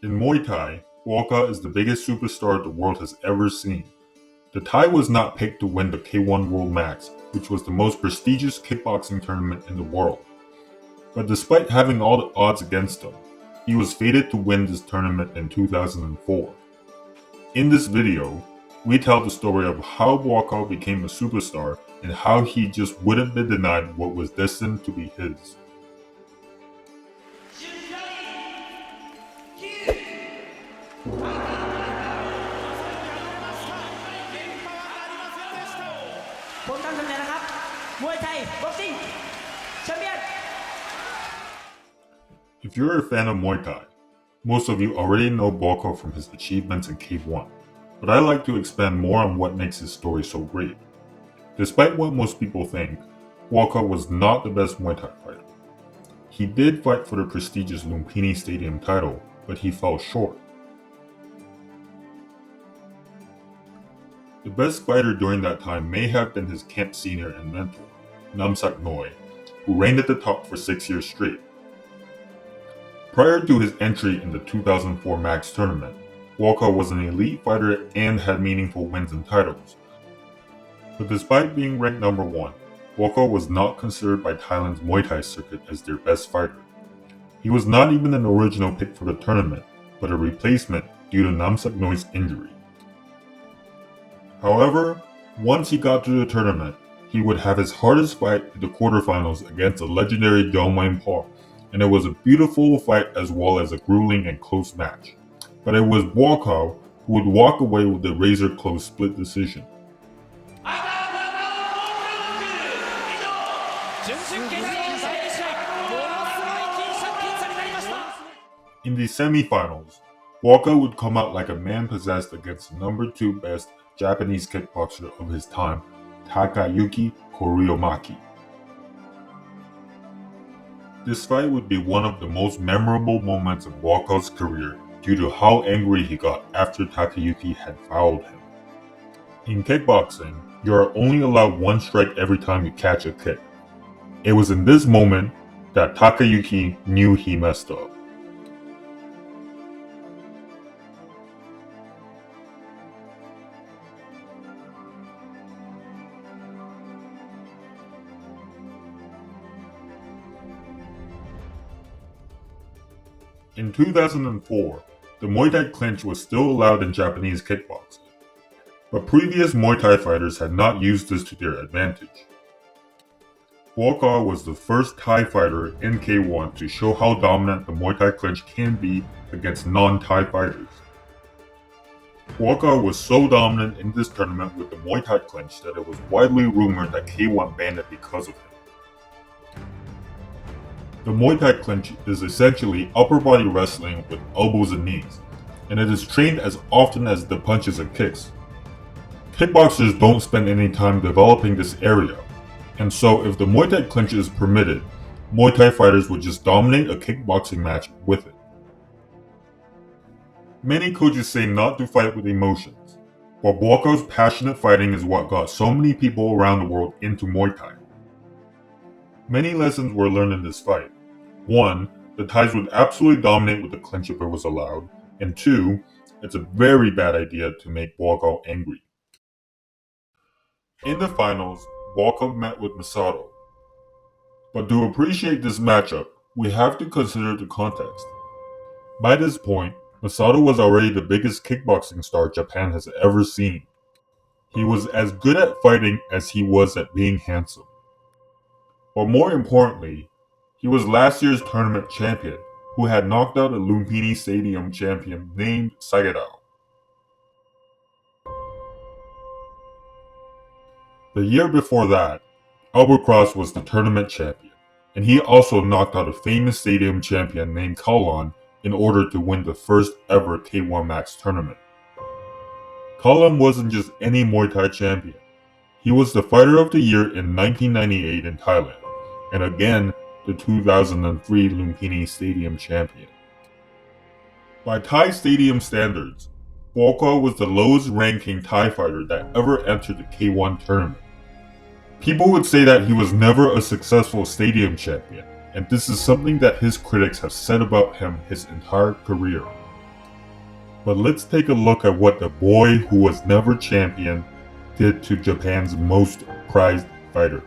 In Muay Thai, Buakaw is the biggest superstar the world has ever seen. The Thai was not picked to win the K1 World Max, which was the most prestigious kickboxing tournament in the world. But despite having all the odds against him, he was fated to win this tournament in 2004. In this video, we tell the story of how Buakaw became a superstar and how he just wouldn't be denied what was destined to be his. If you're a fan of Muay Thai, most of you already know Buakaw from his achievements in K1, but I like to expand more on what makes his story so great. Despite what most people think, Buakaw was not the best Muay Thai fighter. He did fight for the prestigious Lumpini Stadium title, but he fell short. The best fighter during that time may have been his camp senior and mentor, Namsak Noi, who reigned at the top for 6 years straight. Prior to his entry in the 2004 Max tournament, Buakaw was an elite fighter and had meaningful wins and titles. But despite being ranked number 1, Buakaw was not considered by Thailand's Muay Thai circuit as their best fighter. He was not even an original pick for the tournament, but a replacement due to Namsak Noi's injury. However, once he got to the tournament, he would have his hardest fight in the quarterfinals against the legendary Jaumain Paul, and it was a beautiful fight as well as a grueling and close match. But it was Buakaw who would walk away with the razor-close split decision. In the semifinals, Buakaw would come out like a man possessed against the number 2 best Japanese kickboxer of his time, Takayuki Koreomaki. This fight would be one of the most memorable moments of Buakaw's career due to how angry he got after Takayuki had fouled him. In kickboxing, you are only allowed 1 strike every time you catch a kick. It was in this moment that Takayuki knew he messed up. In 2004, the Muay Thai clinch was still allowed in Japanese kickboxing, but previous Muay Thai fighters had not used this to their advantage. Buakaw was the first Thai fighter in K1 to show how dominant the Muay Thai clinch can be against non-Thai fighters. Buakaw was so dominant in this tournament with the Muay Thai clinch that it was widely rumored that K1 banned it because of him. The Muay Thai clinch is essentially upper body wrestling with elbows and knees, and it is trained as often as the punches and kicks. Kickboxers don't spend any time developing this area, and so if the Muay Thai clinch is permitted, Muay Thai fighters would just dominate a kickboxing match with it. Many coaches say not to fight with emotions, but Buakaw's passionate fighting is what got so many people around the world into Muay Thai. Many lessons were learned in this fight. 1. The Thais would absolutely dominate with the clinch if it was allowed, and 2. It's a very bad idea to make Buakaw angry. In the finals, Buakaw met with Masato. But to appreciate this matchup, we have to consider the context. By this point, Masato was already the biggest kickboxing star Japan has ever seen. He was as good at fighting as he was at being handsome. But more importantly, he was last year's tournament champion, who had knocked out a Lumpini Stadium champion named Saigedao. The year before that, Albert Cross was the tournament champion, and he also knocked out a famous stadium champion named Kalan in order to win the first ever K1 Max tournament. Kalan wasn't just any Muay Thai champion. He was the Fighter of the Year in 1998 in Thailand, and again, the 2003 Lumpini Stadium champion. By Thai stadium standards, Buakaw was the lowest ranking Thai fighter that ever entered the K1 tournament. People would say that he was never a successful stadium champion, and this is something that his critics have said about him his entire career. But let's take a look at what the boy who was never champion did to Japan's most prized fighter.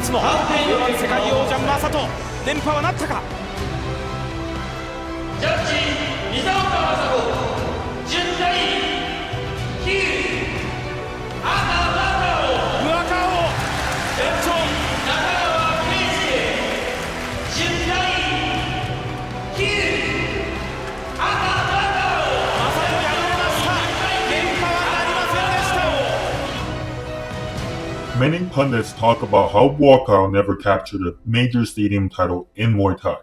初の K1 世界王者正人、連覇はなったか。ジャッジ水岡雅子10対9赤バブアカオ延長中川圭介10対9赤バ正人やり Many pundits talk about how Buakaw never captured a major stadium title in Muay Thai,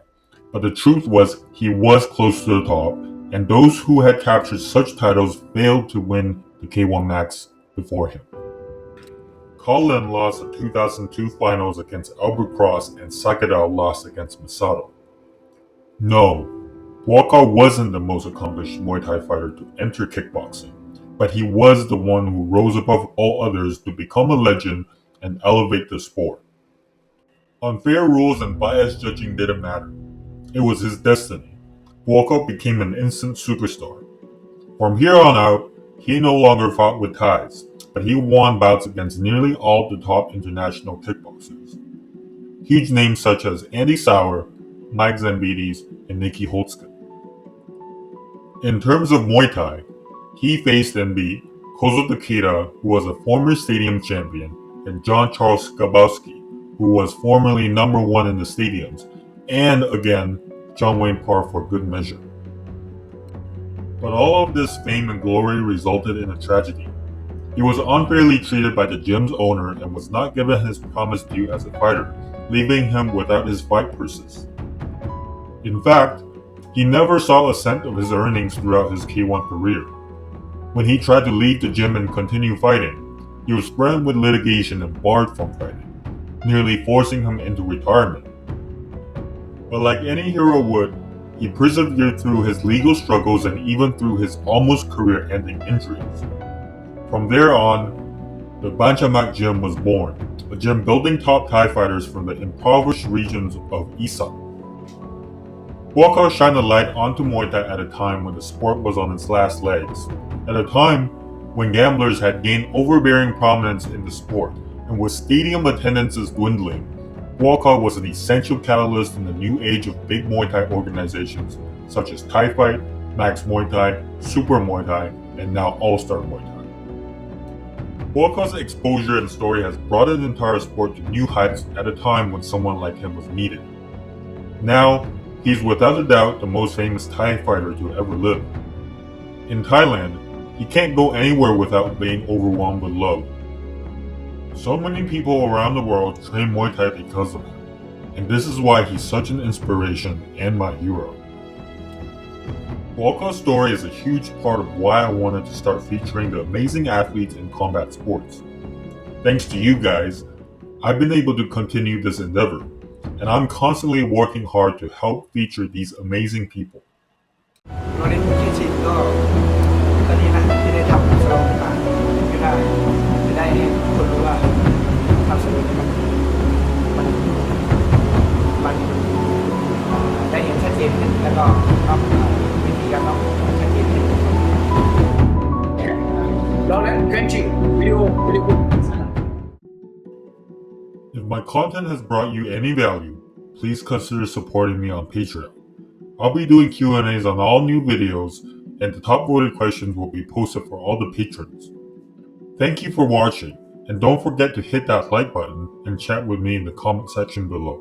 but the truth was he was close to the top, and those who had captured such titles failed to win the K1 Max before him. Colin lost the 2002 finals against Albert Cross, and Sakadao lost against Masato. No, Buakaw wasn't the most accomplished Muay Thai fighter to enter kickboxing, but he was the one who rose above all others to become a legend and elevate the sport. Unfair rules and biased judging didn't matter. It was his destiny. Buakaw became an instant superstar. From here on out, he no longer fought with Thais, but he won bouts against nearly all the top international kickboxers. Huge names such as Andy Sauer, Mike Zambides, and Nicky Holtzkin. In terms of Muay Thai, he faced and beat Kozo Takeda, who was a former stadium champion, and John Charles Skabowski, who was formerly number one in the stadiums, and again, John Wayne Parr for good measure. But all of this fame and glory resulted in a tragedy. He was unfairly treated by the gym's owner and was not given his promised due as a fighter, leaving him without his fight purses. In fact, he never saw a cent of his earnings throughout his K1 career. When he tried to leave the gym and continue fighting, he was threatened with litigation and barred from fighting, nearly forcing him into retirement. But like any hero would, he persevered through his legal struggles and even through his almost career-ending injuries. From there on, the Banchamak Gym was born, a gym building top Thai fighters from the impoverished regions of Isan. Buakaw shined a light onto Muay Thai at a time when the sport was on its last legs, at a time when gamblers had gained overbearing prominence in the sport, and with stadium attendances dwindling, Buakaw was an essential catalyst in the new age of big Muay Thai organizations such as Thai Fight, Max Muay Thai, Super Muay Thai, and now All-Star Muay Thai. Buakaw's exposure and story has brought the entire sport to new heights at a time when someone like him was needed. Now, he's without a doubt the most famous Thai fighter to ever live. In Thailand, he can't go anywhere without being overwhelmed with love. So many people around the world train Muay Thai because of him, and this is why he's such an inspiration and my hero. Buakaw's story is a huge part of why I wanted to start featuring the amazing athletes in combat sports. Thanks to you guys, I've been able to continue this endeavor, and I'm constantly working hard to help feature these amazing people. เราเล่นชื่อชินก็นี่แหละที่ได้ทำสโลว์ต่างๆก็ได้จะได้ให้คนรู้ว่าทำสโลว์มันได้เห็นชัดเจนขึ้นแล้วก็วิธีการต้องชัดเจนขึ้นเราเล่น clinching วิดีโอ If my content has brought you any value, please consider supporting me on Patreon. I'll be doing Q&As on all new videos, and the top voted questions will be posted for all the patrons. Thank you for watching, and don't forget to hit that like button and chat with me in the comment section below.